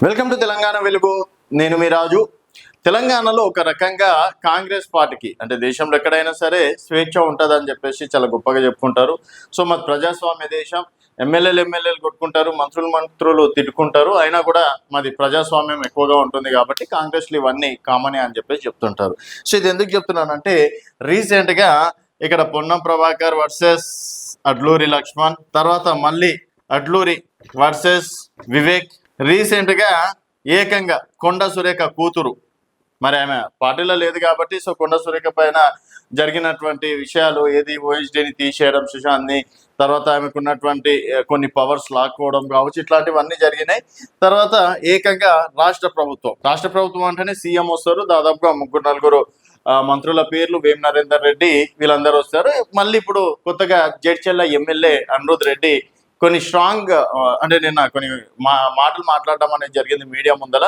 Welcome to Telangana వెలుగు. నేను మీ రాజు. తెలంగాణలో ఒక రకంగా కాంగ్రెస్ పార్టీకి అంటే దేశంలో ఎక్కడైనా సరే స్వేచ్ఛ ఉంటుందని చెప్పేసి చాలా గొప్పగా చెప్పుకుంటారు. సో మాది ప్రజాస్వామ్య దేశం. ఎమ్మెల్యేలు కొట్టుకుంటారు, మంత్రులు తిట్టుకుంటారు, అయినా కూడా మాది ప్రజాస్వామ్యం ఎక్కువగా ఉంటుంది కాబట్టి కాంగ్రెస్లో ఇవన్నీ కామనే అని చెప్పేసి చెప్తుంటారు. సో ఇది ఎందుకు చెప్తున్నానంటే రీసెంట్గా ఇక్కడ పొన్నం ప్రభాకర్ వర్సెస్ అడ్లూరి లక్ష్మణ్, తర్వాత మళ్ళీ అడ్లూరి వర్సెస్ వివేక్, రీసెంట్గా ఏకంగా కొండ సురేఖ కూతురు, మరి ఆమె పార్టీలో లేదు కాబట్టి సో కొండ సురేఖ పైన జరిగినటువంటి విషయాలు ఏది ఓఎస్డీని తీసేయడం, సుశాంత్ని, తర్వాత ఆమెకు ఉన్నటువంటి కొన్ని పవర్స్ లాక్కోవడం కావచ్చు, ఇట్లాంటివన్నీ జరిగినాయి. తర్వాత ఏకంగా రాష్ట్ర ప్రభుత్వం అంటేనే సీఎం వస్తారు, దాదాపుగా 3-4 మంత్రుల పేర్లు, వేం నరేందర్ రెడ్డి వీళ్ళందరూ వస్తారు. మళ్ళీ ఇప్పుడు కొత్తగా జడ్చెల్ల ఎమ్మెల్యే అనిరుద్ రెడ్డి కొన్ని స్ట్రాంగ్ అంటే నిన్న కొన్ని మాటలు మాట్లాడడం అనేది జరిగింది మీడియా ముందర.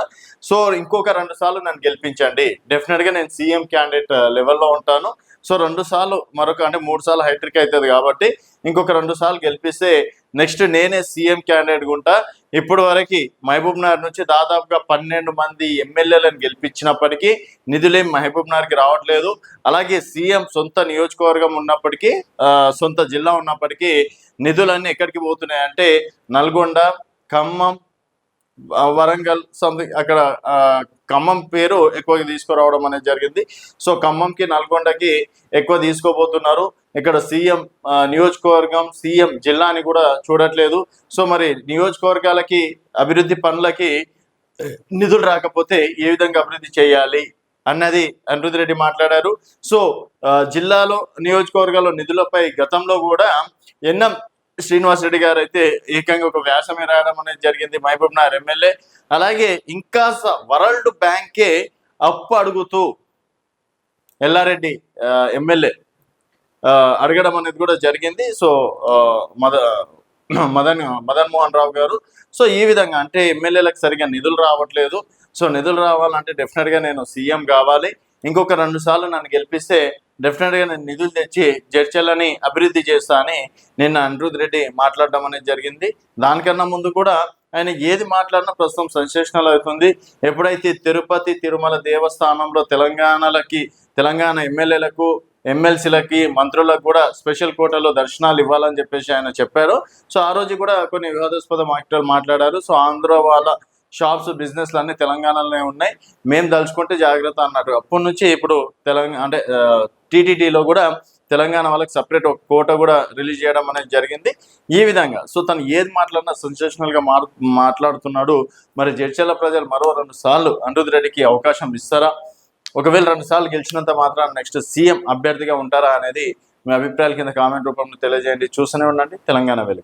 సో ఇంకొక 2 సార్లు నన్ను గెలిపించండి, డెఫినెట్గా నేను సీఎం క్యాండిడేట్ లెవెల్లో ఉంటాను. సో 2 సార్లు అంటే 3 సార్లు హైట్రిక్ అవుతుంది కాబట్టి ఇంకొక 2 సార్లు గెలిపిస్తే నెక్స్ట్ నేనే సీఎం క్యాండిడేట్ ఉంటా. ఇప్పుడు వరకు మహబూబ్ నగర్ నుంచి దాదాపుగా 12 మంది ఎమ్మెల్యేలను గెలిపించినప్పటికీ నిధులేం మహబూబ్ నగర్కి రావట్లేదు. అలాగే సీఎం సొంత నియోజకవర్గం ఉన్నప్పటికీ, సొంత జిల్లా ఉన్నప్పటికీ నిధులన్నీ ఎక్కడికి పోతున్నాయంటే నల్గొండ, ఖమ్మం, వరంగల్ సంథింగ్ అక్కడ ఖమ్మం పేరు ఎక్కువగా తీసుకురావడం అనేది జరిగింది. సో ఖమ్మంకి, నల్గొండకి ఎక్కువ తీసుకోబోతున్నారు. ఇక్కడ సీఎం నియోజకవర్గం, సీఎం జిల్లాని కూడా చూడట్లేదు. సో మరి నియోజకవర్గాలకి అభివృద్ధి పనులకి నిధులు రాకపోతే ఏ విధంగా అభివృద్ధి చేయాలి అన్నది అనిరుద్ రెడ్డి మాట్లాడారు. సో జిల్లాలో, నియోజకవర్గాల్లో నిధులపై గతంలో కూడా ఎన్ఎం శ్రీనివాసరెడ్డి గారు అయితే ఏకంగా ఒక వ్యాసమే రాయడం అనేది జరిగింది, మహబూబ్ నగర్ ఎమ్మెల్యే. అలాగే ఇంకా వరల్డ్ బ్యాంకే అప్పు అడుగుతూ ఎల్లారెడ్డి ఎమ్మెల్యే అడగడం అనేది కూడా జరిగింది. సో మదన్ మోహన్ రావు గారు. సో ఈ విధంగా అంటే ఎమ్మెల్యేలకు సరిగా నిధులు రావట్లేదు. సో నిధులు రావాలంటే డెఫినెట్గా నేను సీఎం కావాలి, ఇంకొక 2 సార్లు నన్ను గెలిపిస్తే డెఫినెట్గా నేను నిధులు తెచ్చి జడ్చెల్లని అభివృద్ధి చేస్తా అని నిన్న అనిరుద్ రెడ్డి మాట్లాడడం అనేది జరిగింది. దానికన్నా ముందు కూడా ఆయన ఏది మాట్లాడినా ప్రస్తుతం సెన్సేషనల్ అవుతుంది. ఎప్పుడైతే తిరుపతి తిరుమల దేవస్థానంలో తెలంగాణ ఎమ్మెల్యేలకు, ఎమ్మెల్సీలకి, మంత్రులకు కూడా స్పెషల్ కోటాలో దర్శనాలు ఇవ్వాలని చెప్పేసి ఆయన చెప్పారు. సో ఆ రోజు కూడా కొన్ని వివాదాస్పద మాటలు మాట్లాడారు. సో ఆంధ్ర వాళ్ళ షాప్స్, బిజినెస్లు అన్నీ తెలంగాణలోనే ఉన్నాయి, మేము దలుచుకుంటే జాగ్రత్త అన్నట్టు. అప్పటి నుంచి ఇప్పుడు అంటే టీటీడీలో కూడా తెలంగాణ వాళ్ళకి సపరేట్ ఒక కోట కూడా రిలీజ్ చేయడం అనేది జరిగింది. ఈ విధంగా సో తను ఏది మాట్లాడినా సెన్సేషనల్గా మాట్లాడుతున్నాడు. మరి జడ్చెల్ల ప్రజలు మరో 2 సార్లు అనిరుద్ రెడ్డికి అవకాశం ఇస్తారా? ఒకవేళ 2 సార్లు గెలిచినంత మాత్రం నెక్స్ట్ సీఎం అభ్యర్థిగా ఉంటారా అనేది మీ అభిప్రాయాల కింద కామెంట్ రూపంలో తెలియజేయండి. చూస్తూనే ఉండండి తెలంగాణ వెలుగు.